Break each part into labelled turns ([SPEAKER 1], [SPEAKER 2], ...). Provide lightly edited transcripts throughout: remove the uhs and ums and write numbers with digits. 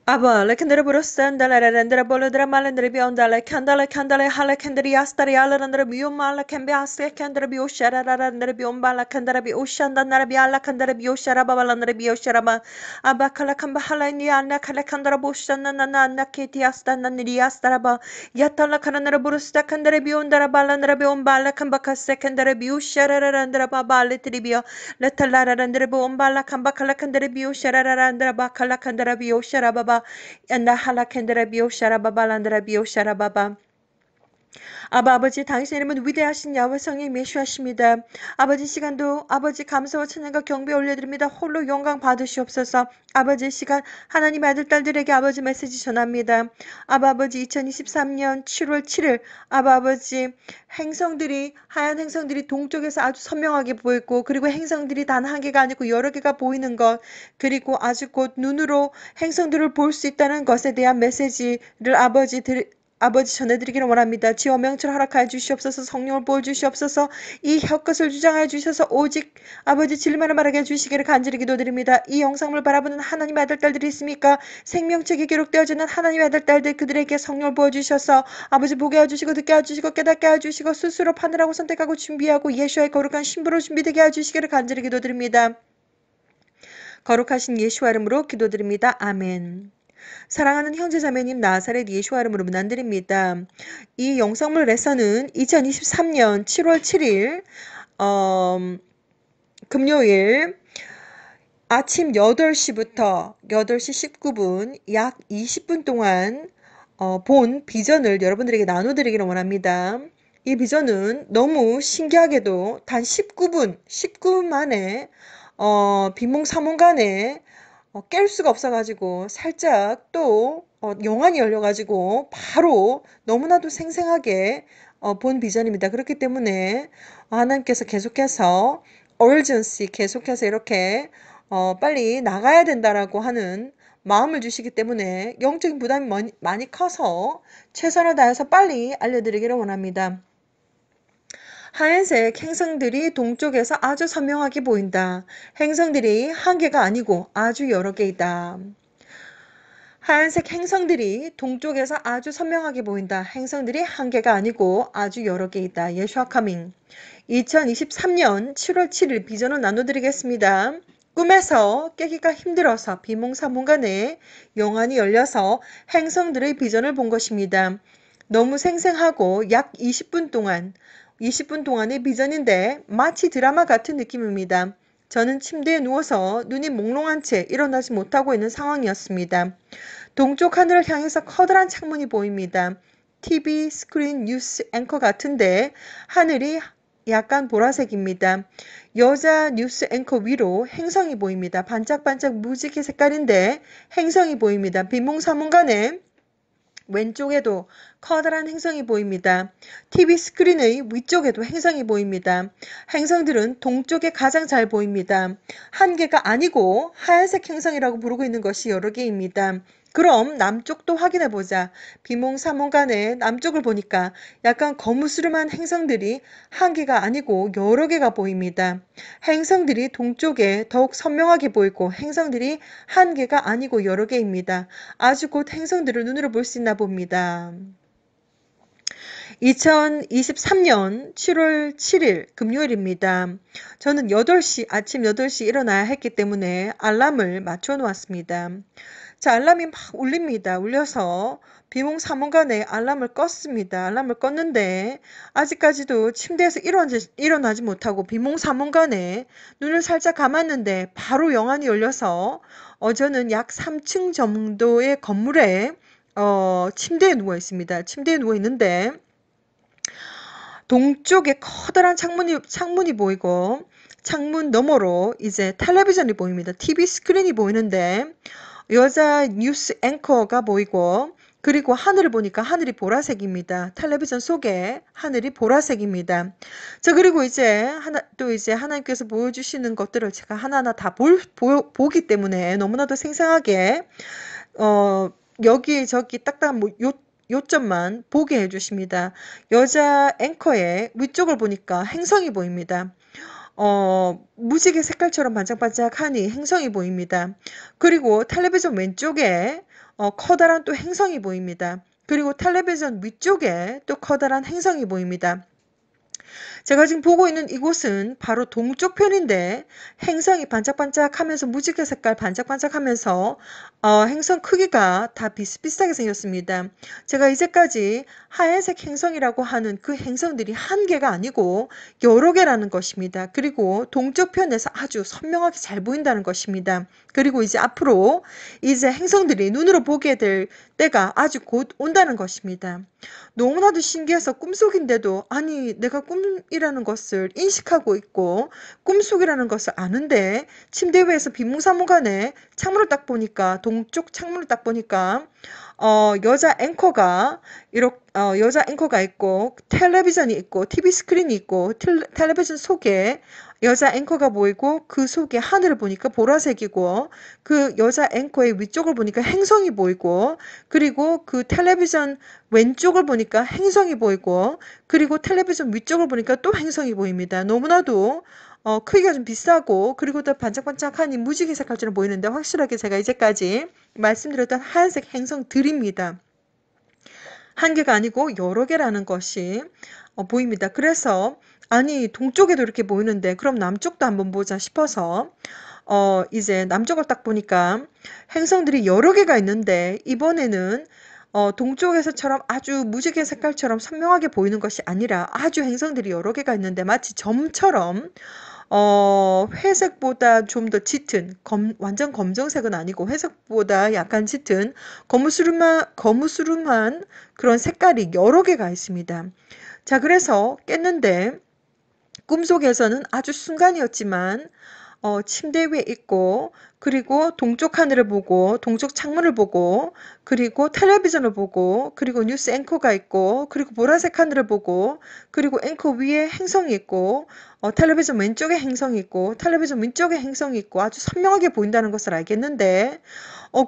[SPEAKER 1] Aba, la candere burustanda la rendere boludra malendere bionda la candale hala candere yastari ala rendere bioma la cambe asle candere bioshara la rendere biomba la candere bioshanda nara biala candere bioshara baba la rendere bioshara ba aba kala kamba hala ni anna kala candere boshana na na na keti asta na ni astara ba yatta la candere burusta candere bionda la bala rendere biomba la camba kase candere bioshara la rendere baba le tribio la tala rendere biomba la camba kala candere bioshara la rendere ba kala candere bioshara baba Anda hala kendere biyo şarababa landara biyo şarababa. 아버지 당신 이름은 위대하신 야훼 성령 예수하십니다. 아버지 시간도 아버지 감사와 찬양과 경배 올려드립니다. 홀로 영광 받으시옵소서. 아버지 시간 하나님 아들 딸들에게 아버지 메시지 전합니다. 아버지 2023년 7월 7일 아버지 행성들이 하얀 행성들이 동쪽에서 아주 선명하게 보이고 그리고 행성들이 단 한 개가 아니고 여러 개가 보이는 것 그리고 아주 곧 눈으로 행성들을 볼 수 있다는 것에 대한 메시지를 아버지 전해드리기를 원합니다. 지어 명철 허락하여 주시옵소서. 성령을 보여주시옵소서. 이 혀끝을 주장하여 주셔서 오직 아버지 진리만을 말하게 해주시기를 간절히 기도드립니다. 이 영상을 바라보는 하나님의 아들 딸들이 있습니까? 생명책에 기록되어지는 하나님의 아들 딸들 그들에게 성령을 보여주셔서 아버지 보게 해주시고 듣게 해주시고 깨닫게 해주시고 스스로 판단하고 선택하고 준비하고 예수의 거룩한 신부로 준비되게 해주시기를 간절히 기도드립니다. 거룩하신 예수와 이름으로 기도드립니다. 아멘. 사랑하는 형제자매님 나사렛 예수와 이름으로 문안드립니다. 이 영상물에서는 2023년 7월 7일 금요일 아침 8시부터 8시 19분 약 20분 동안 본 비전을 여러분들에게 나눠드리기를 원합니다. 이 비전은 너무 신기하게도 단 19분 만에 비몽사몽간에 깰 수가 없어가지고 살짝 또 영안이 열려가지고 바로 너무나도 생생하게 본 비전입니다. 그렇기 때문에 하나님께서 계속해서 urgency 계속해서 이렇게 빨리 나가야 된다라고 하는 마음을 주시기 때문에 영적인 부담이 많이 커서 최선을 다해서 빨리 알려드리기를 원합니다. 하얀색 행성들이 동쪽에서 아주 선명하게 보인다. 행성들이 한 개가 아니고 아주 여러 개이다. 하얀색 행성들이 동쪽에서 아주 선명하게 보인다. 행성들이 한 개가 아니고 아주 여러 개이다. 예수와 카밍 2023년 7월 7일 비전을 나눠드리겠습니다. 꿈에서 깨기가 힘들어서 비몽사몽간에 영안이 열려서 행성들의 비전을 본 것입니다. 너무 생생하고 약 20분 동안의 비전인데 마치 드라마 같은 느낌입니다. 저는 침대에 누워서 눈이 몽롱한 채 일어나지 못하고 있는 상황이었습니다. 동쪽 하늘을 향해서 커다란 창문이 보입니다. TV 스크린 뉴스 앵커 같은데 하늘이 약간 보라색입니다. 여자 뉴스 앵커 위로 행성이 보입니다. 반짝반짝 무지개 색깔인데 행성이 보입니다. 비몽사몽간에 왼쪽에도 커다란 행성이 보입니다. TV 스크린의 위쪽에도 행성이 보입니다. 행성들은 동쪽에 가장 잘 보입니다. 한 개가 아니고 하얀색 행성이라고 부르고 있는 것이 여러 개입니다. 그럼 남쪽도 확인해보자. 비몽사몽간에 남쪽을 보니까 약간 거무스름한 행성들이 한 개가 아니고 여러 개가 보입니다. 행성들이 동쪽에 더욱 선명하게 보이고 행성들이 한 개가 아니고 여러 개입니다. 아주 곧 행성들을 눈으로 볼 수 있나 봅니다. 2023년 7월 7일 금요일입니다. 저는 아침 8시 일어나야 했기 때문에 알람을 맞춰 놓았습니다. 자, 알람이 막 울립니다. 울려서 비몽사몽간에 알람을 껐습니다. 알람을 껐는데 아직까지도 침대에서 일어나지 못하고 비몽사몽간에 눈을 살짝 감았는데 바로 영안이 열려서 저는 약 3층 정도의 건물에 침대에 누워 있습니다. 침대에 누워 있는데 동쪽에 커다란 창문이 보이고 창문 너머로 이제 텔레비전이 보입니다. TV 스크린이 보이는데 여자 뉴스 앵커가 보이고 그리고 하늘을 보니까 하늘이 보라색입니다. 텔레비전 속에 하늘이 보라색입니다. 자, 그리고 이제 하나님께서 보여주시는 것들을 제가 하나하나 다 보기 때문에 너무나도 생생하게 여기저기 딱딱한 요점만 보게 해주십니다. 여자 앵커의 위쪽을 보니까 행성이 보입니다. 무지개 색깔처럼 반짝반짝하니 행성이 보입니다. 그리고 텔레비전 왼쪽에 커다란 또 행성이 보입니다. 그리고 텔레비전 위쪽에 또 커다란 행성이 보입니다. 제가 지금 보고 있는 이곳은 바로 동쪽 편인데 행성이 반짝반짝하면서 무지개 색깔 반짝반짝하면서 행성 크기가 다 비슷비슷하게 생겼습니다. 제가 이제까지 하얀색 행성이라고 하는 그 행성들이 한 개가 아니고 여러 개라는 것입니다. 그리고 동쪽 편에서 아주 선명하게 잘 보인다는 것입니다. 그리고 이제 앞으로 이제 행성들이 눈으로 보게 될 때가 아주 곧 온다는 것입니다. 너무나도 신기해서 꿈속인데도 아니 내가 꿈이라는 것을 인식하고 있고 꿈속이라는 것을 아는데 침대 위에서 비몽사몽간에 창문을 딱 보니까 동쪽 창문을 딱 보니까 여자 앵커가 여자 앵커가 있고 텔레비전이 있고 TV 스크린이 있고 텔레비전 속에 여자 앵커가 보이고 그 속에 하늘을 보니까 보라색이고 그 여자 앵커의 위쪽을 보니까 행성이 보이고 그리고 그 텔레비전 왼쪽을 보니까 행성이 보이고 그리고 텔레비전 위쪽을 보니까 또 행성이 보입니다. 너무나도 크기가 좀 비싸고 그리고 또 반짝반짝한 이 무지개 색깔처럼 보이는데 확실하게 제가 이제까지 말씀드렸던 하얀색 행성들입니다. 한 개가 아니고 여러 개라는 것이 보입니다. 그래서 아니 동쪽에도 이렇게 보이는데 그럼 남쪽도 한번 보자 싶어서 이제 남쪽을 딱 보니까 행성들이 여러 개가 있는데 이번에는 동쪽에서처럼 아주 무지개 색깔처럼 선명하게 보이는 것이 아니라 아주 행성들이 여러 개가 있는데 마치 점처럼 회색보다 좀 더 짙은 완전 검정색은 아니고 회색보다 약간 짙은 거무스름한 그런 색깔이 여러 개가 있습니다. 자, 그래서 깼는데 꿈속에서는 아주 순간이었지만 침대 위에 있고 그리고 동쪽 하늘을 보고 동쪽 창문을 보고 그리고 텔레비전을 보고 그리고 뉴스 앵커가 있고 그리고 보라색 하늘을 보고 그리고 앵커 위에 행성이 있고 텔레비전 왼쪽에 행성이 있고 텔레비전 왼쪽에 행성이 있고 아주 선명하게 보인다는 것을 알겠는데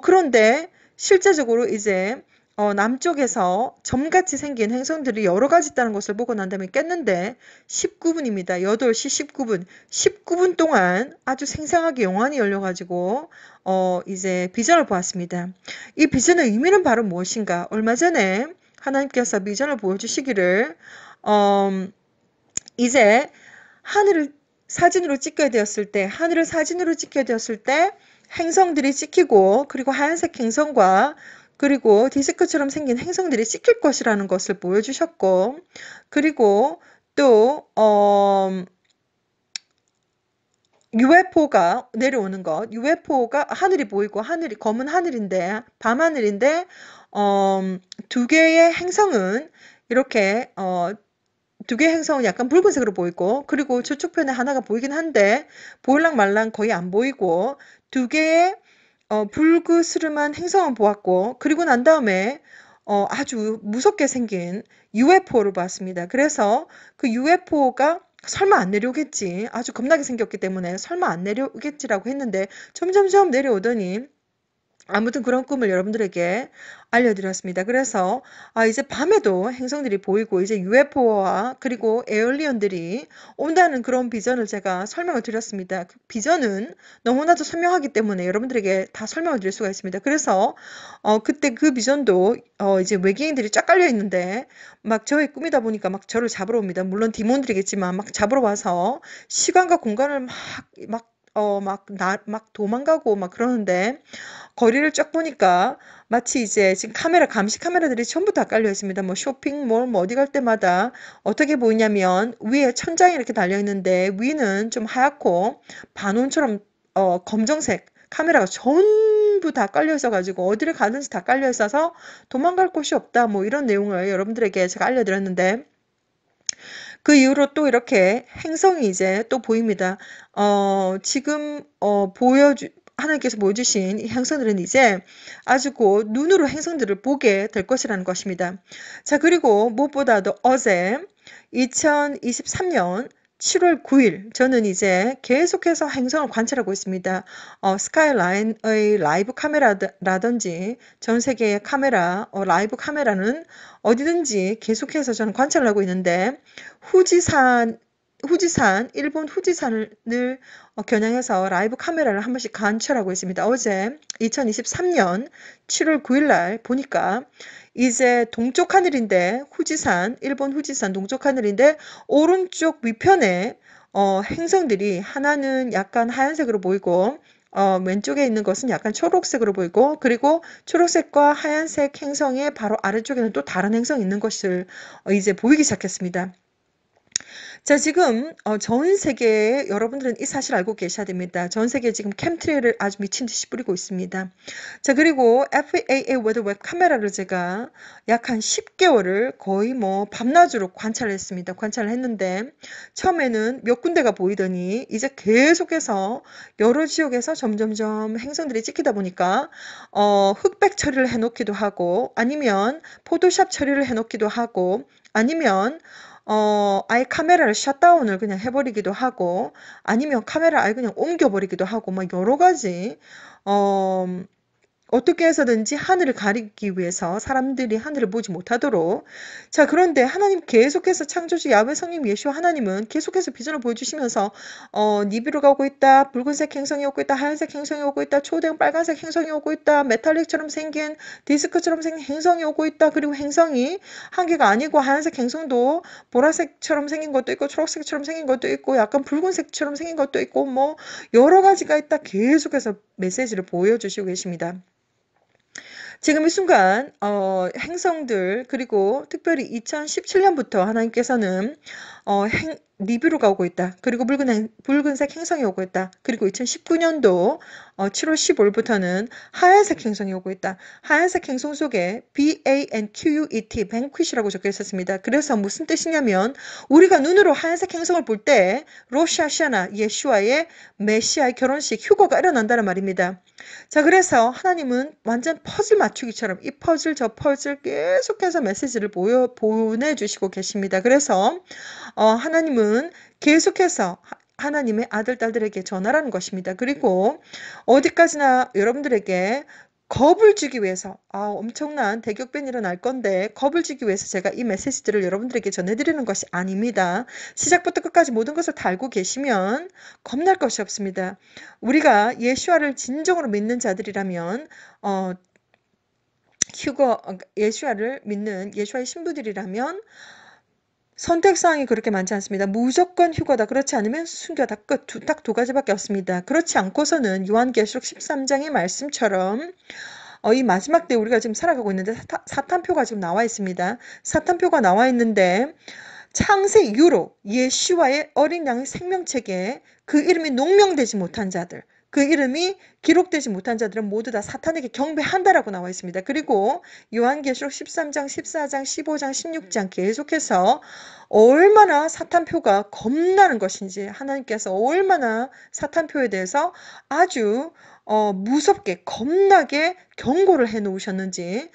[SPEAKER 1] 그런데 실제적으로 이제 남쪽에서 점같이 생긴 행성들이 여러 가지 있다는 것을 보고 난 다음에 깼는데 19분입니다. 8시 19분. 19분 동안 아주 생생하게 영안이 열려가지고 이제 비전을 보았습니다. 이 비전의 의미는 바로 무엇인가? 얼마 전에 하나님께서 비전을 보여주시기를 이제 하늘을 사진으로 찍게 되었을 때 하늘을 사진으로 찍게 되었을 때 행성들이 찍히고 그리고 하얀색 행성과 그리고 디스크처럼 생긴 행성들이 찍힐 것이라는 것을 보여주셨고 그리고 또 UFO가 내려오는 것 UFO가 하늘이 보이고 하늘이 검은 하늘인데 밤하늘인데 두 개의 행성은 이렇게 두 개의 행성은 약간 붉은색으로 보이고 그리고 저쪽 편에 하나가 보이긴 한데 보일랑 말랑 거의 안 보이고 두 개의 불그스름한 행성은 보았고 그리고 난 다음에 아주 무섭게 생긴 UFO를 봤습니다. 그래서 그 UFO가 설마 안 내려오겠지. 아주 겁나게 생겼기 때문에 설마 안 내려오겠지라고 했는데 점점점 내려오더니 아무튼 그런 꿈을 여러분들에게 알려드렸습니다. 그래서 이제 밤에도 행성들이 보이고 이제 UFO와 그리고 에얼리언들이 온다는 그런 비전을 제가 설명을 드렸습니다. 그 비전은 너무나도 선명하기 때문에 여러분들에게 다 설명을 드릴 수가 있습니다. 그래서 그때 그 비전도 이제 외계인들이 쫙 깔려 있는데 막 저의 꿈이다 보니까 막 저를 잡으러 옵니다. 물론 디몬들이겠지만 막 잡으러 와서 시간과 공간을 막 도망가고 막 그러는데 거리를 쫙 보니까 마치 이제 지금 감시 카메라들이 전부 다 깔려 있습니다. 뭐 쇼핑몰 뭐 어디 갈 때마다 어떻게 보이냐면 위에 천장이 이렇게 달려 있는데 위는 좀 하얗고 반원처럼 검정색 카메라가 전부 다 깔려 있어 가지고 어디를 가든지 다 깔려 있어서 도망갈 곳이 없다 뭐 이런 내용을 여러분들에게 제가 알려드렸는데 그 이후로 또 이렇게 행성이 이제 또 보입니다. 지금 하나님께서 보여주신 이 행성들은 이제 아주 곧 눈으로 행성들을 보게 될 것이라는 것입니다. 자, 그리고 무엇보다도 어제 2023년 7월 9일 저는 이제 계속해서 행성을 관찰하고 있습니다. 스카이라인의 라이브 카메라라든지 전 세계의 카메라, 라이브 카메라는 어디든지 계속해서 저는 관찰을 하고 있는데 후지산 후지산, 일본 후지산을 겨냥해서 라이브 카메라를 한 번씩 관찰하고 있습니다. 어제 2023년 7월 9일 날 보니까 이제 동쪽 하늘인데 후지산, 일본 후지산 동쪽 하늘인데 오른쪽 위편에 행성들이 하나는 약간 하얀색으로 보이고 왼쪽에 있는 것은 약간 초록색으로 보이고 그리고 초록색과 하얀색 행성의 바로 아래쪽에는 또 다른 행성이 있는 것을 이제 보이기 시작했습니다. 자, 지금 전 세계에 여러분들은 이 사실 알고 계셔야 됩니다. 전 세계에 지금 캠트레이를 아주 미친 듯이 뿌리고 있습니다. 자, 그리고 FAA 웨더 웹 카메라를 제가 약 한 10개월을 거의 뭐 밤낮으로 관찰을 했습니다. 관찰을 했는데 처음에는 몇 군데가 보이더니 이제 계속해서 여러 지역에서 점점점 행성들이 찍히다 보니까 흑백 처리를 해놓기도 하고 아니면 포토샵 처리를 해놓기도 하고 아니면 아예 카메라를 셧다운을 그냥 해버리기도 하고, 아니면 카메라 아예 그냥 옮겨버리기도 하고, 막 여러 가지, 어, 어떻게 해서든지 하늘을 가리기 위해서 사람들이 하늘을 보지 못하도록. 자, 그런데 하나님 계속해서 창조주 야훼 성님 예수 하나님은 계속해서 비전을 보여주시면서 니비루가 오고 있다, 붉은색 행성이 오고 있다, 하얀색 행성이 오고 있다, 초대형 빨간색 행성이 오고 있다, 메탈릭처럼 생긴 디스크처럼 생긴 행성이 오고 있다. 그리고 행성이 한 개가 아니고 하얀색 행성도 보라색처럼 생긴 것도 있고 초록색처럼 생긴 것도 있고 약간 붉은색처럼 생긴 것도 있고 뭐 여러 가지가 있다. 계속해서 메시지를 보여주시고 계십니다. 지금 이 순간 행성들 그리고 특별히 2017년부터 하나님께서는 니비루가 오고 있다. 그리고 붉은색 행성이 오고 있다. 그리고 2019년도 7월 15일부터는 하얀색 행성이 오고 있다. 하얀색 행성 속에 BANQUET, banquet이라고 적혀 있었습니다. 그래서 무슨 뜻이냐면 우리가 눈으로 하얀색 행성을 볼 때 로샤샤나 예슈아의 메시아의 결혼식 휴거가 일어난다는 말입니다. 자, 그래서 하나님은 완전 퍼즐 맞추기처럼 이 퍼즐 저 퍼즐 계속해서 메시지를 보내주시고 계십니다. 그래서 하나님은 계속해서 하나님의 아들, 딸들에게 전하라는 것입니다. 그리고 어디까지나 여러분들에게 겁을 주기 위해서 엄청난 대격변이 일어날 건데 겁을 주기 위해서 제가 이 메시지들을 여러분들에게 전해드리는 것이 아닙니다. 시작부터 끝까지 모든 것을 다 알고 계시면 겁날 것이 없습니다. 우리가 예수아를 진정으로 믿는 자들이라면 예수아를 믿는 예수아의 신부들이라면 선택사항이 그렇게 많지 않습니다. 무조건 휴거다. 그렇지 않으면 순교다. 끝. 딱 두 가지밖에 없습니다. 그렇지 않고서는 요한계시록 13장의 말씀처럼 이 마지막 때 우리가 지금 살아가고 있는데 사탄표가 지금 나와 있습니다. 사탄표가 나와 있는데 창세 이후로 예수와의 어린 양의 생명책에 그 이름이 농명되지 못한 자들, 그 이름이 기록되지 못한 자들은 모두 다 사탄에게 경배한다라고 나와 있습니다. 그리고 요한계시록 13장, 14장, 15장, 16장 계속해서 얼마나 사탄표가 겁나는 것인지 하나님께서 얼마나 사탄표에 대해서 아주 무섭게 겁나게 경고를 해 놓으셨는지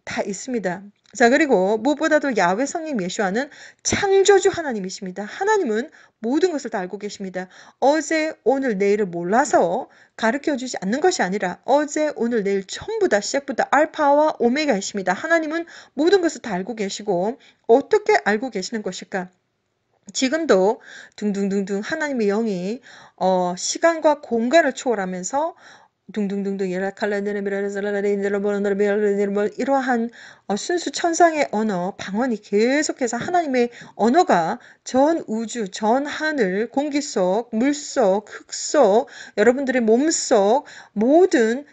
[SPEAKER 1] 다 있습니다. 자, 그리고 무엇보다도 야훼 성님 예수와는 창조주 하나님이십니다. 하나님은 모든 것을 다 알고 계십니다. 어제, 오늘, 내일을 몰라서 가르쳐주지 않는 것이 아니라 어제, 오늘, 내일 전부 다 시작부터 알파와 오메가이십니다. 하나님은 모든 것을 다 알고 계시고 어떻게 알고 계시는 것일까? 지금도 둥둥둥둥 하나님의 영이 시간과 공간을 초월하면서 둥둥둥둥 이러한 순수 천상의 언어 방언이 계속해서 하나님의 언어가 전 우주 전 하늘 공기 속 물 속 흙 속 여러분들의 몸 속 모든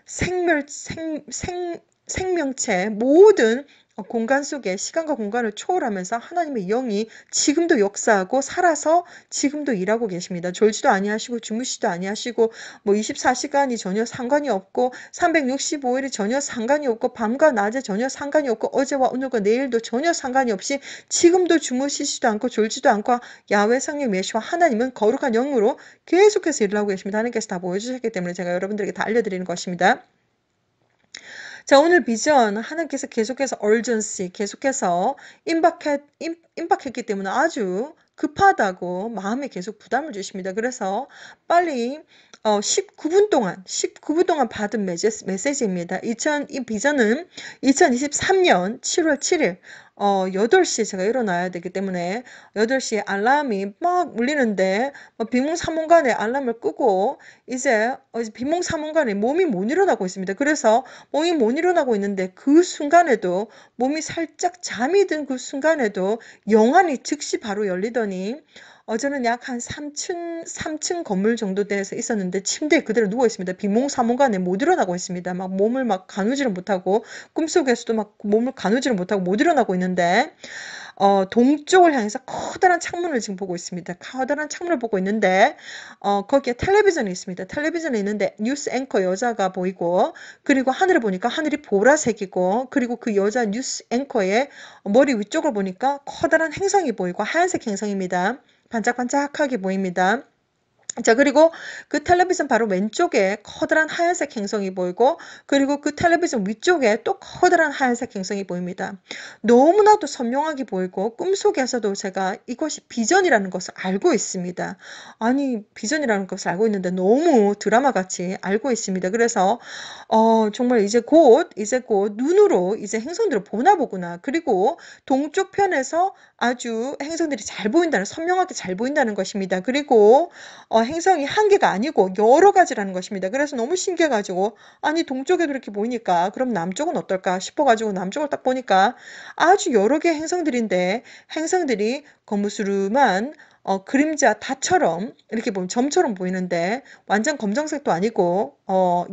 [SPEAKER 1] 생명체 모든 공간 속에 시간과 공간을 초월하면서 하나님의 영이 지금도 역사하고 살아서 지금도 일하고 계십니다. 졸지도 아니하시고 주무시지도 아니하시고 뭐 24시간이 전혀 상관이 없고 365일이 전혀 상관이 없고 밤과 낮에 전혀 상관이 없고 어제와 오늘과 내일도 전혀 상관이 없이 지금도 주무시지도 않고 졸지도 않고 야훼 성령 예수와 하나님은 거룩한 영으로 계속해서 일을 하고 계십니다. 하나님께서 다 보여주셨기 때문에 제가 여러분들에게 다 알려드리는 것입니다. 자, 오늘 비전 하나님께서 계속해서 urgency 계속해서 임박했기 때문에 아주 급하다고 마음에 계속 부담을 주십니다. 그래서 빨리 19분 동안 받은 메시지입니다. 이 비전은 2023년 7월 7일 8시에 제가 일어나야 되기 때문에 8시에 알람이 막 울리는데 비몽사몽간에 알람을 끄고 이제 비몽사몽간에 몸이 못 일어나고 있습니다. 그래서 몸이 못 일어나고 있는데 그 순간에도 몸이 살짝 잠이 든 그 순간에도 영안이 즉시 바로 열리더니 저는 약 한 3층 건물 정도 돼서 있었는데 침대에 그대로 누워 있습니다. 비몽사몽간에 못 일어나고 있습니다. 막 몸을 막 가누지를 못하고 꿈속에서도 막 몸을 가누지를 못하고 못 일어나고 있는데 동쪽을 향해서 커다란 창문을 지금 보고 있습니다. 커다란 창문을 보고 있는데 거기에 텔레비전이 있습니다. 텔레비전이 있는데 뉴스 앵커 여자가 보이고 그리고 하늘을 보니까 하늘이 보라색이고 그리고 그 여자 뉴스 앵커의 머리 위쪽을 보니까 커다란 행성이 보이고 하얀색 행성입니다. 반짝반짝하게 보입니다. 자, 그리고 그 텔레비전 바로 왼쪽에 커다란 하얀색 행성이 보이고 그리고 그 텔레비전 위쪽에 또 커다란 하얀색 행성이 보입니다. 너무나도 선명하게 보이고 꿈속에서도 제가 이것이 비전이라는 것을 알고 있습니다. 아니, 비전이라는 것을 알고 있는데 너무 드라마같이 알고 있습니다. 그래서 정말 이제 곧 눈으로 이제 행성들을 보나 보구나. 그리고 동쪽 편에서 아주 행성들이 잘 보인다는, 선명하게 잘 보인다는 것입니다. 그리고 행성이 한 개가 아니고 여러 가지라는 것입니다. 그래서 너무 신기해가지고 아니 동쪽에도 이렇게 보이니까 그럼 남쪽은 어떨까 싶어가지고 남쪽을 딱 보니까 아주 여러 개의 행성들인데 행성들이 거무스름한 그림자 다처럼 이렇게 보면 점처럼 보이는데 완전 검정색도 아니고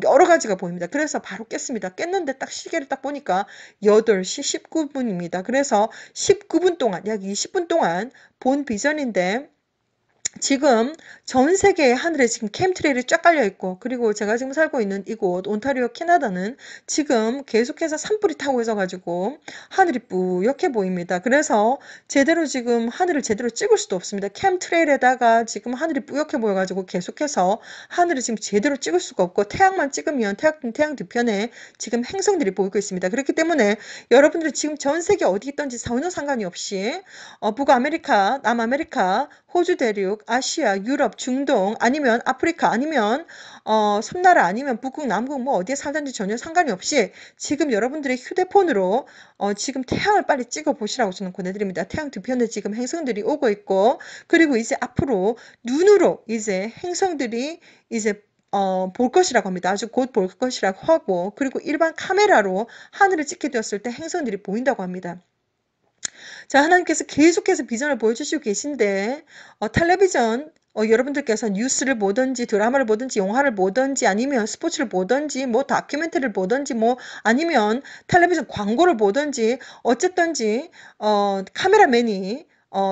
[SPEAKER 1] 여러 가지가 보입니다. 그래서 바로 깼습니다. 깼는데 딱 시계를 딱 보니까 8시 19분입니다. 그래서 19분 동안 약 20분 동안 본 비전인데 지금 전 세계의 하늘에 지금 캠트레일이 쫙 깔려 있고 그리고 제가 지금 살고 있는 이곳 온타리오 캐나다는 지금 계속해서 산불이 타고 있어가지고 하늘이 뿌옇게 보입니다. 그래서 제대로 지금 하늘을 제대로 찍을 수도 없습니다. 캠트레일에다가 지금 하늘이 뿌옇게 보여가지고 계속해서 하늘을 지금 제대로 찍을 수가 없고 태양만 찍으면 태양 뒤편에 지금 행성들이 보이고 있습니다. 그렇기 때문에 여러분들이 지금 전 세계 어디 있든지 전혀 상관이 없이 북아메리카, 남아메리카, 호주 대륙, 아시아, 유럽, 중동 아니면 아프리카 아니면 섬나라 아니면 북극, 남극 뭐 어디에 살든지 전혀 상관이 없이 지금 여러분들의 휴대폰으로 지금 태양을 빨리 찍어 보시라고 저는 권해드립니다. 태양 뒤편에 지금 행성들이 오고 있고 그리고 이제 앞으로 눈으로 이제 행성들이 이제 볼 것이라고 합니다. 아주 곧 볼 것이라고 하고 그리고 일반 카메라로 하늘을 찍게 되었을 때 행성들이 보인다고 합니다. 자, 하나님께서 계속해서 비전을 보여주시고 계신데 텔레비전 여러분들께서 뉴스를 보든지 드라마를 보든지 영화를 보든지 아니면 스포츠를 보든지 뭐 다큐멘터리를 보든지 뭐 아니면 텔레비전 광고를 보든지 어쨌든지 카메라맨이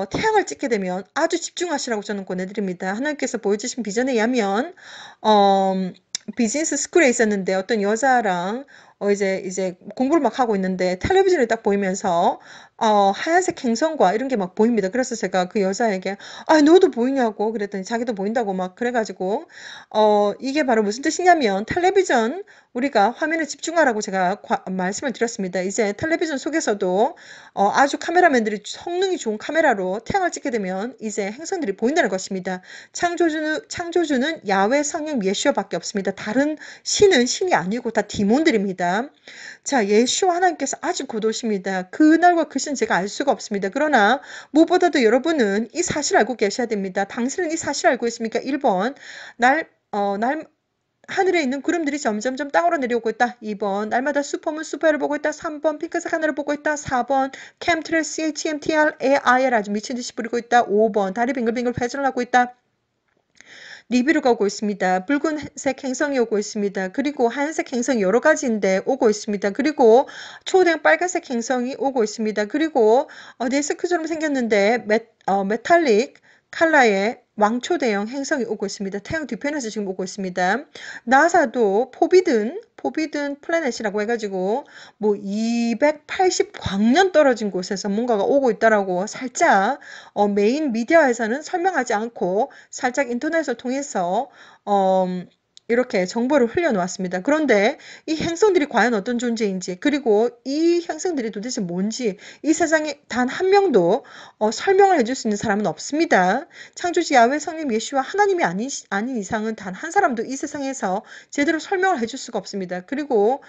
[SPEAKER 1] 태양을 찍게 되면 아주 집중하시라고 저는 권해드립니다. 하나님께서 보여주신 비전에 의하면 비즈니스 스쿨에 있었는데 어떤 여자랑 이제 공부를 막 하고 있는데 텔레비전이 딱 보이면서 하얀색 행성과 이런 게 막 보입니다. 그래서 제가 그 여자에게 너도 보이냐고 그랬더니 자기도 보인다고 막 그래가지고 이게 바로 무슨 뜻이냐면 텔레비전 우리가 화면에 집중하라고 제가 말씀을 드렸습니다. 이제 텔레비전 속에서도 아주 카메라맨들이 성능이 좋은 카메라로 태양을 찍게 되면 이제 행성들이 보인다는 것입니다. 창조주는 야훼 성령 예수와밖에 없습니다. 다른 신은 신이 아니고 다 디몬들입니다. 자, 예수와 하나님께서 아주 곧 오십니다. 그날과 그 시는 제가 알 수가 없습니다. 그러나 무엇보다도 여러분은 이 사실 알고 계셔야 됩니다. 당신은 이 사실 알고 있습니까? 1번 하늘에 있는 구름들이 점점점 땅으로 내려오고 있다. 2번 날마다 슈퍼문 슈퍼를 보고 있다. 3번 핑크색 하늘을 보고 있다. 4번 캠트레 CHMTRAIL 아주 미친듯이 부리고 있다. 5번 다리 빙글빙글 회전을 하고 있다. 리뷰가 오고 있습니다. 붉은색 행성이 오고 있습니다. 그리고 하얀색 행성이 여러 가지인데 오고 있습니다. 그리고 초대형 빨간색 행성이 오고 있습니다. 그리고 데스크처럼 생겼는데 메탈릭 칼라의 왕초대형 행성이 오고 있습니다. 태양 뒤편에서 지금 오고 있습니다. 나사도 포비든 플래닛이라고 해가지고 뭐 280광년 떨어진 곳에서 뭔가가 오고 있다라고 살짝 메인 미디어에서는 설명하지 않고 살짝 인터넷을 통해서 이렇게 정보를 흘려놓았습니다. 그런데 이 행성들이 과연 어떤 존재인지, 그리고 이 행성들이 도대체 뭔지 이 세상에 단 한 명도 설명을 해줄 수 있는 사람은 없습니다. 창조주 야훼 성령 예수와 하나님이 아닌 이상은 단 한 사람도 이 세상에서 제대로 설명을 해줄 수가 없습니다. 그리고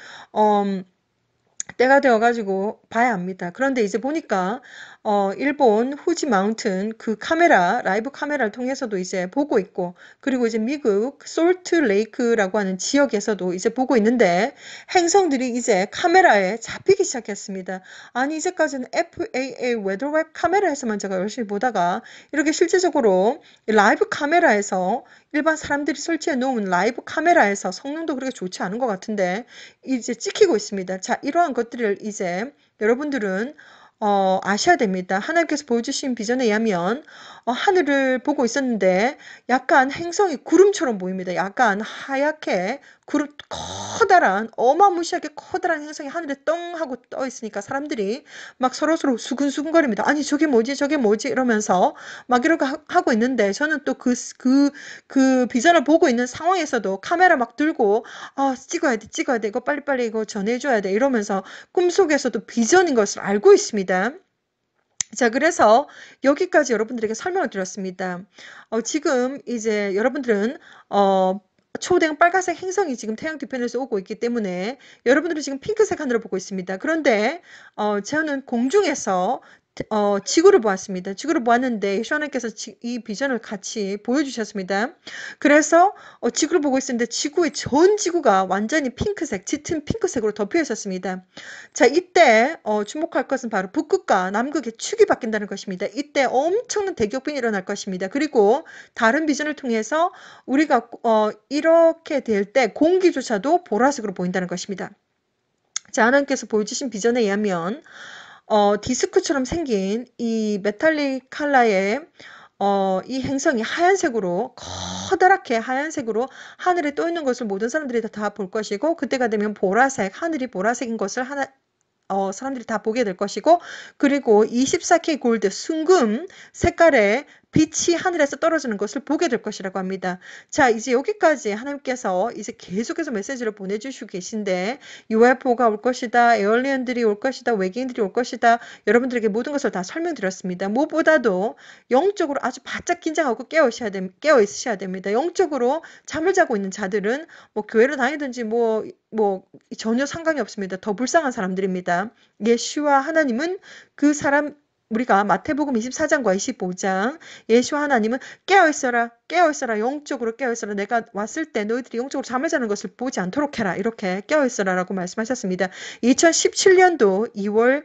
[SPEAKER 1] 때가 되어가지고 봐야 합니다. 그런데 이제 보니까 일본 후지 마운튼 그 카메라, 라이브 카메라를 통해서도 이제 보고 있고, 그리고 이제 미국 솔트 레이크라고 하는 지역에서도 이제 보고 있는데 행성들이 이제 카메라에 잡히기 시작했습니다. 아니 이제까지는 FAA 웨더웹 카메라에서만 제가 열심히 보다가 이렇게 실제적으로 라이브 카메라에서 일반 사람들이 설치해 놓은 라이브 카메라에서 성능도 그렇게 좋지 않은 것 같은데 이제 찍히고 있습니다. 자, 이러한 것들을 이제 여러분들은 아셔야 됩니다. 하나님께서 보여주신 비전에 의하면 하늘을 보고 있었는데 약간 행성이 구름처럼 보입니다. 약간 하얗게 구름, 커다란 어마무시하게 커다란 행성이 하늘에 떵 하고 떠 있으니까 사람들이 막 서로서로 수근수근거립니다. 아니 저게 뭐지 저게 뭐지 이러면서 막 이러고 하고 있는데 저는 또 그 비전을 보고 있는 상황에서도 카메라 막 들고 찍어야 돼 이거 빨리빨리 이거 전해줘야 돼 이러면서 꿈속에서도 비전인 것을 알고 있습니다. 자, 그래서 여기까지 여러분들에게 설명을 드렸습니다. 지금 이제 여러분들은 초대형 빨간색 행성이 지금 태양 뒤편에서 오고 있기 때문에 여러분들은 지금 핑크색 하늘을 보고 있습니다. 그런데 저는 공중에서 지구를 보았습니다. 지구를 보았는데 예수 하나님께서 이 비전을 같이 보여주셨습니다. 그래서 지구를 보고 있었는데 지구의 전 지구가 완전히 핑크색, 짙은 핑크색으로 덮여 있었습니다. 자, 이때 주목할 것은 바로 북극과 남극의 축이 바뀐다는 것입니다. 이때 엄청난 대격변이 일어날 것입니다. 그리고 다른 비전을 통해서 우리가 이렇게 될 때 공기조차도 보라색으로 보인다는 것입니다. 자, 하나님께서 보여주신 비전에 의하면 디스크처럼 생긴 이 메탈릭 컬러의 이 행성이 하얀색으로 커다랗게 하얀색으로 하늘에 떠 있는 것을 모든 사람들이 다 볼 것이고 그때가 되면 보라색, 하늘이 보라색인 것을 사람들이 다 보게 될 것이고 그리고 24K 골드 순금 색깔의 빛이 하늘에서 떨어지는 것을 보게 될 것이라고 합니다. 자, 이제 여기까지 하나님께서 이제 계속해서 메시지를 보내주시고 계신데 UFO가 올 것이다. 에얼리언들이 올 것이다. 외계인들이 올 것이다. 여러분들에게 모든 것을 다 설명드렸습니다. 무엇보다도 영적으로 아주 바짝 긴장하고 깨어 있으셔야 됩니다. 영적으로 잠을 자고 있는 자들은 뭐 교회를 다니든지 뭐 전혀 상관이 없습니다. 더 불쌍한 사람들입니다. 예수와 하나님은 그 사람 우리가 마태복음 24장과 25장 예수와 하나님은 깨어있어라 깨어있어라 영적으로 깨어있어라 내가 왔을 때 너희들이 영적으로 잠을 자는 것을 보지 않도록 해라 이렇게 깨어있어라 라고 말씀하셨습니다. 2017년도 2월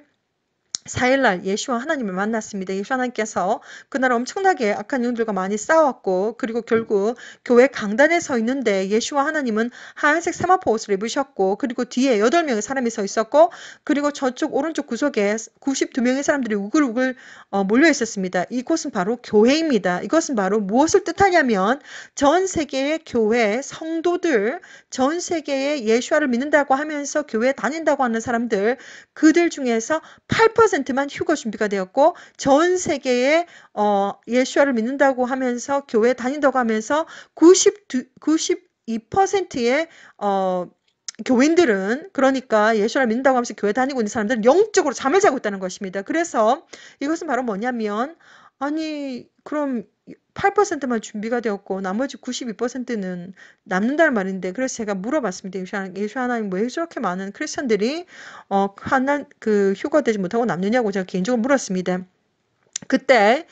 [SPEAKER 1] 4일날 예수와 하나님을 만났습니다. 예수 하나님께서 그날 엄청나게 악한 영들과 많이 싸웠고 그리고 결국 교회 강단에 서 있는데 예수와 하나님은 하얀색 세마포 옷을 입으셨고 그리고 뒤에 8명의 사람이 서 있었고 그리고 저쪽 오른쪽 구석에 92명의 사람들이 우글우글 몰려 있었습니다. 이곳은 바로 교회입니다. 이것은 바로 무엇을 뜻하냐면 전 세계의 교회 성도들 전 세계의 예수와를 믿는다고 하면서 교회에 다닌다고 하는 사람들 그들 중에서 8%만 휴거 준비가 되었고 전 세계에 예수와를 믿는다고 하면서 교회 다닌다고 하면서 92%의 교인들은 그러니까 예수를 믿는다고 하면서 교회 다니고 있는 사람들은 영적으로 잠을 자고 있다는 것입니다. 그래서 이것은 바로 뭐냐면 아니 그럼 8%만 준비가 되었고 나머지 92%는 남는다는 말인데 그래서 제가 물어봤습니다. 예수 하나님 왜 저렇게 많은 크리스천들이 휴거되지 못하고 남느냐고 제가 개인적으로 물었습니다. 그때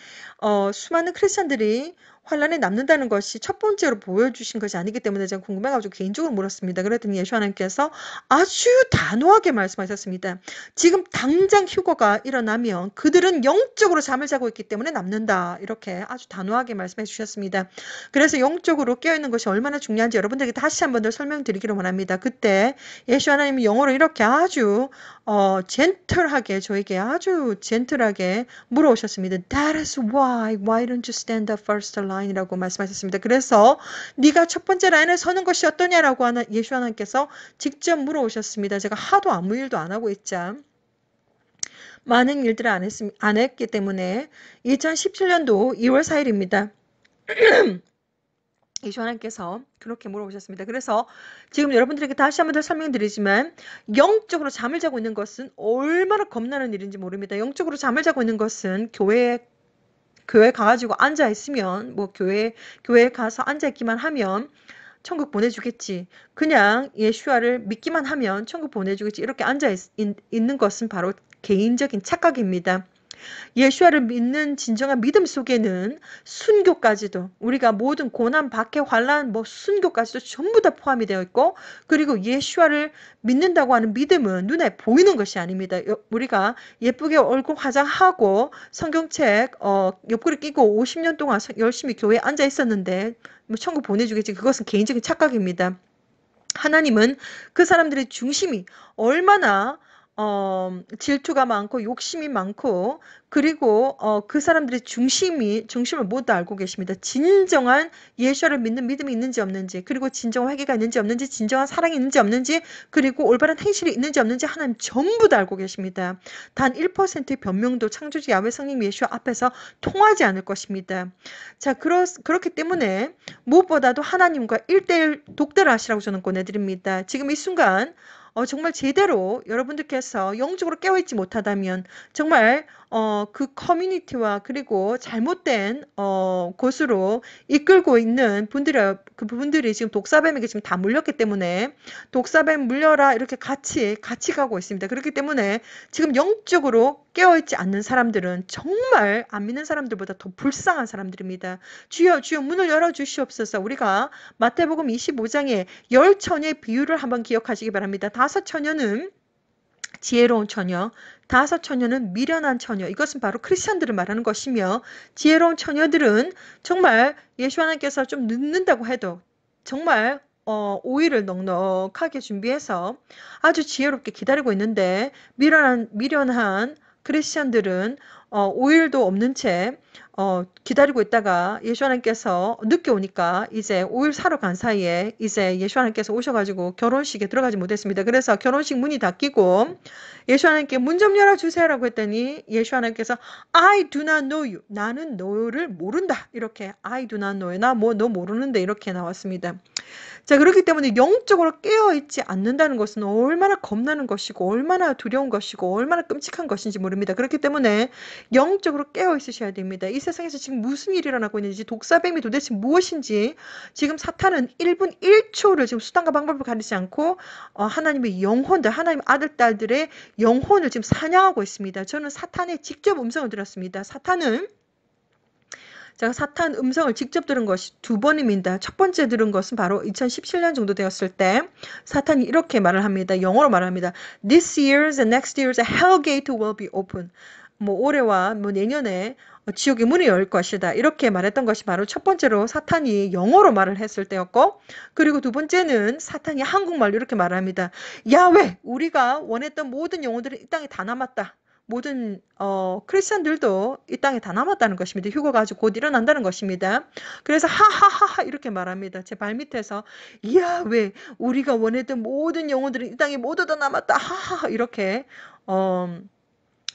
[SPEAKER 1] 수많은 크리스천들이 환란에 남는다는 것이 첫 번째로 보여주신 것이 아니기 때문에 제가 궁금해가지고 개인적으로 물었습니다. 그랬더니 예수 하나님께서 아주 단호하게 말씀하셨습니다. 지금 당장 휴거가 일어나면 그들은 영적으로 잠을 자고 있기 때문에 남는다. 이렇게 아주 단호하게 말씀해 주셨습니다. 그래서 영적으로 깨어있는 것이 얼마나 중요한지 여러분들에게 다시 한 번 더 설명드리기를 원합니다. 그때 예수 하나님이 영어로 이렇게 아주 젠틀하게 저에게 아주 젠틀하게 물어오셨습니다. That is why don't you stand up first line이라고 말씀하셨습니다. 그래서 네가 첫 번째 라인에 서는 것이 어떠냐라고 예수 하나님께서 직접 물어오셨습니다. 제가 하도 아무 일도 안 하고 있자 많은 일들을 안 했기 때문에 2017년도 2월 4일입니다. 예수 하나님께서 그렇게 물어보셨습니다. 그래서 지금 여러분들에게 다시 한번 더 설명드리지만 영적으로 잠을 자고 있는 것은 얼마나 겁나는 일인지 모릅니다. 영적으로 잠을 자고 있는 것은 교회 가가지고 앉아 있으면 뭐 교회에 가서 앉아 있기만 하면 천국 보내주겠지. 그냥 예수와를 믿기만 하면 천국 보내주겠지. 이렇게 있는 것은 바로 개인적인 착각입니다. 예수와를 믿는 진정한 믿음 속에는 순교까지도 우리가 모든 고난, 박해, 환난, 뭐 순교까지도 전부 다 포함이 되어 있고 그리고 예수와를 믿는다고 하는 믿음은 눈에 보이는 것이 아닙니다. 우리가 예쁘게 얼굴 화장하고 성경책 옆구리 끼고 50년 동안 열심히 교회에 앉아 있었는데 뭐 천국 보내주겠지. 그것은 개인적인 착각입니다. 하나님은 그 사람들의 중심이 얼마나 질투가 많고 욕심이 많고 그리고 그 사람들의 중심을 모두 알고 계십니다. 진정한 예수를 믿는 믿음이 있는지 없는지 그리고 진정한 회개가 있는지 없는지 진정한 사랑이 있는지 없는지 그리고 올바른 행실이 있는지 없는지 하나님 전부 다 알고 계십니다. 단 1%의 변명도 창조주 야훼 성령 예수 앞에서 통하지 않을 것입니다. 자, 그렇기 때문에 무엇보다도 하나님과 1대1 독대를 하시라고 저는 권해드립니다. 지금 이 순간 정말 제대로 여러분들께서 영적으로 깨어있지 못하다면 정말 그 커뮤니티와 그리고 잘못된 곳으로 이끌고 있는 그분들이 지금 독사뱀에게 지금 다 물렸기 때문에 독사뱀 물려라 이렇게 같이 가고 있습니다. 그렇기 때문에 지금 영적으로 깨어있지 않는 사람들은 정말 안 믿는 사람들보다 더 불쌍한 사람들입니다. 주여 주여 문을 열어주시옵소서. 우리가 마태복음 25장에 10처녀의 비유를 한번 기억하시기 바랍니다. 5처녀는 지혜로운 처녀, 5처녀는 미련한 처녀. 이것은 바로 크리스천들을 말하는 것이며 지혜로운 처녀들은 정말 예수 하나님께서 좀 늦는다고 해도 정말 오이를 넉넉하게 준비해서 아주 지혜롭게 기다리고 있는데 미련한 크리스천들은 오일도 없는 채 기다리고 있다가 예수 하나님께서 늦게 오니까 이제 오일 사러 간 사이에 이제 예수 하나님께서 오셔가지고 결혼식에 들어가지 못했습니다. 그래서 결혼식 문이 닫히고 예수 하나님께 문 좀 열어주세요라고 했더니 예수 하나님께서 I do not know you. 나는 너를 모른다. 이렇게 I do not know you. 나 뭐 너 모르는데 이렇게 나왔습니다. 자, 그렇기 때문에 영적으로 깨어있지 않는다는 것은 얼마나 겁나는 것이고 얼마나 두려운 것이고 얼마나 끔찍한 것인지 모릅니다. 그렇기 때문에 영적으로 깨어있으셔야 됩니다. 이 세상에서 지금 무슨 일이 일어나고 있는지 독사뱀이 도대체 무엇인지 지금 사탄은 1분 1초를 지금 수단과 방법을 가리지 않고 하나님의 영혼들 하나님 아들 딸들의 영혼을 지금 사냥하고 있습니다. 저는 사탄의 직접 음성을 들었습니다. 제가 사탄 음성을 직접 들은 것이 2번입니다. 첫 번째 들은 것은 바로 2017년 정도 되었을 때 사탄이 이렇게 말을 합니다. 영어로 말합니다. This year's and next year's hell gate will be open. 뭐 올해와 뭐 내년에 지옥의 문이 열 것이다. 이렇게 말했던 것이 바로 첫 번째로 사탄이 영어로 말을 했을 때였고 그리고 두 번째는 사탄이 한국말로 이렇게 말합니다. 야훼 우리가 원했던 모든 영혼들은 이 땅에 다 남았다. 모든 크리스천들도 이 땅에 다 남았다는 것입니다. 휴거가 아주 곧 일어난다는 것입니다. 그래서 하하하하 이렇게 말합니다. 제 발밑에서 이야 왜 우리가 원했던 모든 영혼들은 이 땅에 모두 다 남았다. 하하하 이렇게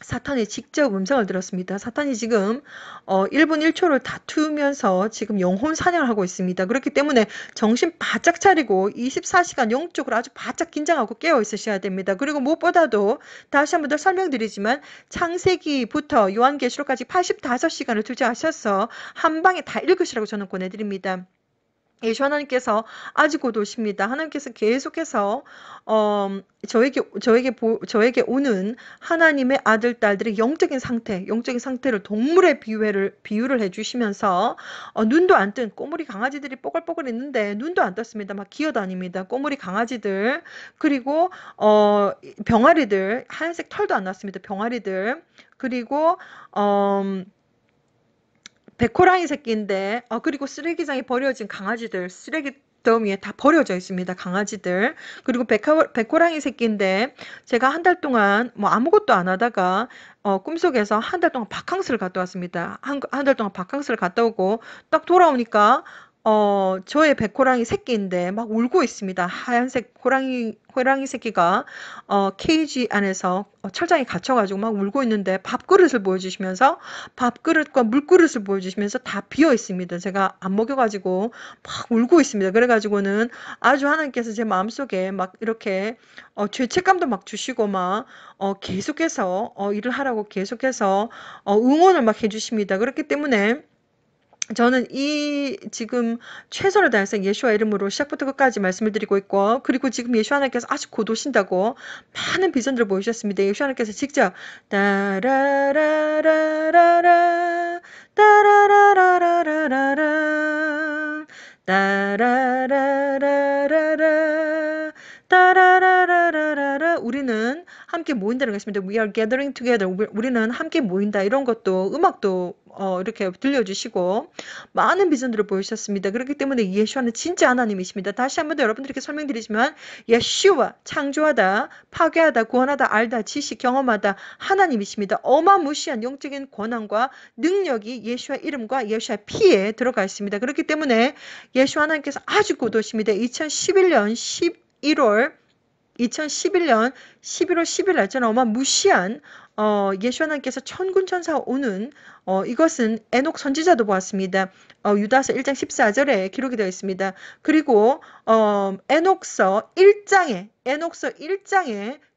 [SPEAKER 1] 사탄의 직접 음성을 들었습니다. 사탄이 지금 1분 1초를 다투면서 지금 영혼 사냥을 하고 있습니다. 그렇기 때문에 정신 바짝 차리고 24시간 영적으로 아주 바짝 긴장하고 깨어 있으셔야 됩니다. 그리고 무엇보다도 다시 한 번 더 설명드리지만 창세기부터 요한계시록까지 85시간을 투자하셔서 한 방에 다 읽으시라고 저는 권해드립니다. 예수 하나님께서 아직 곧 오십니다. 하나님께서 계속해서 저에게 오는 하나님의 아들 딸들의 영적인 상태를 동물의 비유를 해주시면서 눈도 안 뜬 꼬물이 강아지들이 뽀글뽀글 있는데 눈도 안 떴습니다. 막 기어다닙니다. 꼬물이 강아지들 그리고 병아리들 하얀색 털도 안 났습니다. 병아리들 그리고 백호랑이 새끼인데 그리고 쓰레기장에 버려진 강아지들 쓰레기 더미에 다 버려져 있습니다. 강아지들 그리고 백호랑이 새끼인데 제가 한 달 동안 뭐 아무것도 안 하다가 꿈속에서 한 달 동안 바캉스를 갔다 왔습니다. 한 달 동안 바캉스를 갔다 오고 딱 돌아오니까 저의 백호랑이 새끼인데 막 울고 있습니다. 하얀색 호랑이 새끼가, 케이지 안에서 철장에 갇혀가지고 막 울고 있는데 밥그릇을 보여주시면서, 밥그릇과 물그릇을 보여주시면서 다 비어 있습니다. 제가 안 먹여가지고 막 울고 있습니다. 그래가지고는 아주 하나님께서 제 마음속에 막 이렇게, 죄책감도 막 주시고 막, 계속해서, 일을 하라고 계속해서, 응원을 막 해주십니다. 그렇기 때문에, 저는 이 지금 최선을 다해서 예수와 이름으로 시작부터 끝까지 말씀을 드리고 있고, 그리고 지금 예수 하나님께서 아주 곧 오신다고 많은 비전들을 보여주셨습니다. 예수 하나님께서 직접 따라라라라라 따라라라라라라 따라라라라라 따라라라라라, 우리는 함께 모인다는 것입니다. We are gathering together. 우리는 함께 모인다. 이런 것도 음악도 이렇게 들려주시고 많은 비전들을 보여주셨습니다. 그렇기 때문에 예수와는 진짜 하나님이십니다. 다시 한 번 더 여러분들께 설명드리지만, 예수와 창조하다, 파괴하다, 구원하다, 알다, 지식, 경험하다 하나님이십니다. 어마무시한 영적인 권한과 능력이 예수와 이름과 예수와 피에 들어가 있습니다. 그렇기 때문에 예수 하나님께서 아주 곧 오십니다. 2011년 11월 10일 날 저는 어마무시한 예수 하나님께서 천군 천사 오는, 이것은 에녹 선지자도 보았습니다. 유다서 1장 14절에 기록이 되어 있습니다. 그리고 에녹서 1장에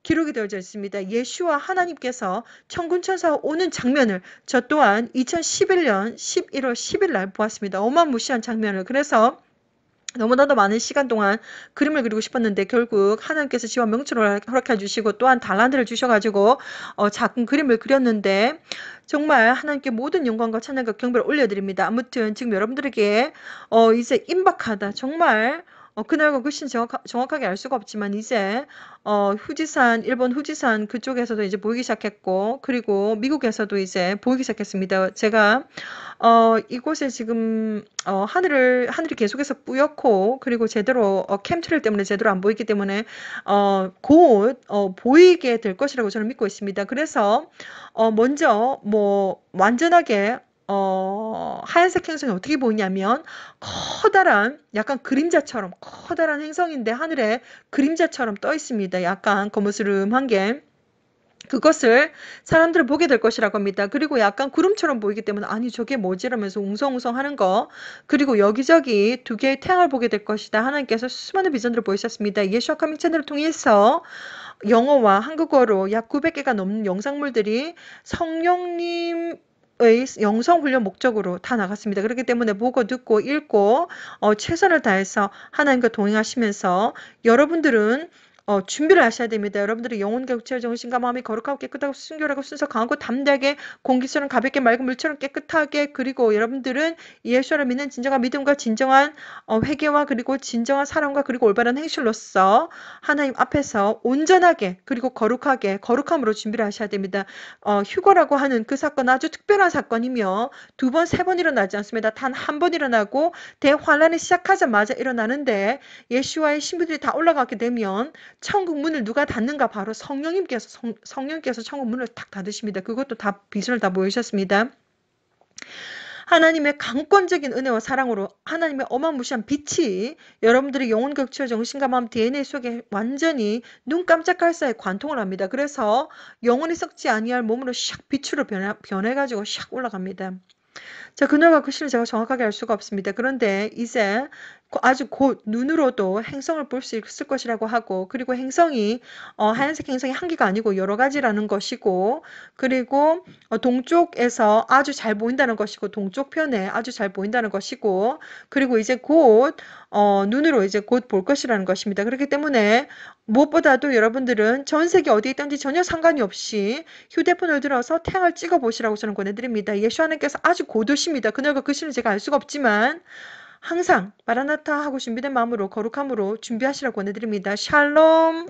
[SPEAKER 1] 기록이 되어져 있습니다. 예수와 하나님께서 천군 천사 오는 장면을 저 또한 2011년 11월 10일 날 보았습니다. 어마무시한 장면을. 그래서 너무나도 많은 시간 동안 그림을 그리고 싶었는데 결국 하나님께서 지와 명철을 허락해 주시고 또한 달란트를 주셔가지고 작은 그림을 그렸는데, 정말 하나님께 모든 영광과 찬양과 경배를 올려드립니다. 아무튼 지금 여러분들에게 이제 임박하다, 정말 그날과 그 시는 정확하게 알 수가 없지만 이제 일본 후지산 그쪽에서도 이제 보이기 시작했고, 그리고 미국에서도 이제 보이기 시작했습니다. 제가 이곳에 지금 하늘이 계속해서 뿌옇고, 그리고 제대로 캠트레일 때문에 제대로 안 보이기 때문에 곧 보이게 될 것이라고 저는 믿고 있습니다. 그래서 먼저 뭐 완전하게 하얀색 행성이 어떻게 보이냐면, 커다란 약간 그림자처럼 커다란 행성인데 하늘에 그림자처럼 떠 있습니다. 약간 거무스름한 게. 그것을 사람들은 보게 될 것이라고 합니다. 그리고 약간 구름처럼 보이기 때문에 아니 저게 뭐지 이러면서 웅성웅성 하는 거, 그리고 여기저기 두 개의 태양을 보게 될 것이다. 하나님께서 수많은 비전들을 보이셨습니다. 예수와 카밍 채널을 통해서 영어와 한국어로 약 900개가 넘는 영상물들이 성령님 의 영성훈련 목적으로 다 나갔습니다. 그렇기 때문에 보고 듣고 읽고 최선을 다해서 하나님과 동행하시면서 여러분들은 준비를 하셔야 됩니다. 여러분들의 영혼과 육체와 정신과 마음이 거룩하고 깨끗하고 순결하고 순서 강하고 담대하게, 공기처럼 가볍게 맑은 물처럼 깨끗하게, 그리고 여러분들은 예수를 믿는 진정한 믿음과 진정한 회개와 그리고 진정한 사랑과 그리고 올바른 행실로서 하나님 앞에서 온전하게 그리고 거룩함으로 준비를 하셔야 됩니다. 휴거라고 하는 그 사건 아주 특별한 사건이며 두 번, 세 번 일어나지 않습니다. 단 한 번 일어나고 대환란이 시작하자마자 일어나는데, 예수와의 신부들이 다 올라가게 되면 천국 문을 누가 닫는가? 바로 성령님께서 천국 문을 탁 닫으십니다. 그것도 다 비전을 다 보여주셨습니다. 하나님의 강권적인 은혜와 사랑으로 하나님의 어마무시한 빛이 여러분들의 영혼 격추와 정신과 마음 DNA 속에 완전히 눈 깜짝할 사이에 관통을 합니다. 그래서 영혼이 썩지 아니할 몸으로 샥 빛으로 변해가지고 샥 올라갑니다. 자, 그날과 그 시를 제가 정확하게 알 수가 없습니다. 그런데 이제 아주 곧 눈으로도 행성을 볼 수 있을 것이라고 하고, 그리고 행성이 하얀색 행성이 한 개가 아니고 여러 가지라는 것이고, 그리고 동쪽에서 아주 잘 보인다는 것이고, 동쪽 편에 아주 잘 보인다는 것이고, 그리고 이제 곧 눈으로 이제 곧 볼 것이라는 것입니다. 그렇기 때문에 무엇보다도 여러분들은 전 세계 어디에 있든지 전혀 상관이 없이 휴대폰을 들어서 태양을 찍어 보시라고 저는 권해드립니다. 예수 하나님께서 아주 곧 오십니다. 그날과 그 시는 제가 알 수가 없지만 항상 마라나타 하고 준비된 마음으로 거룩함으로 준비하시라고 권해드립니다. 샬롬.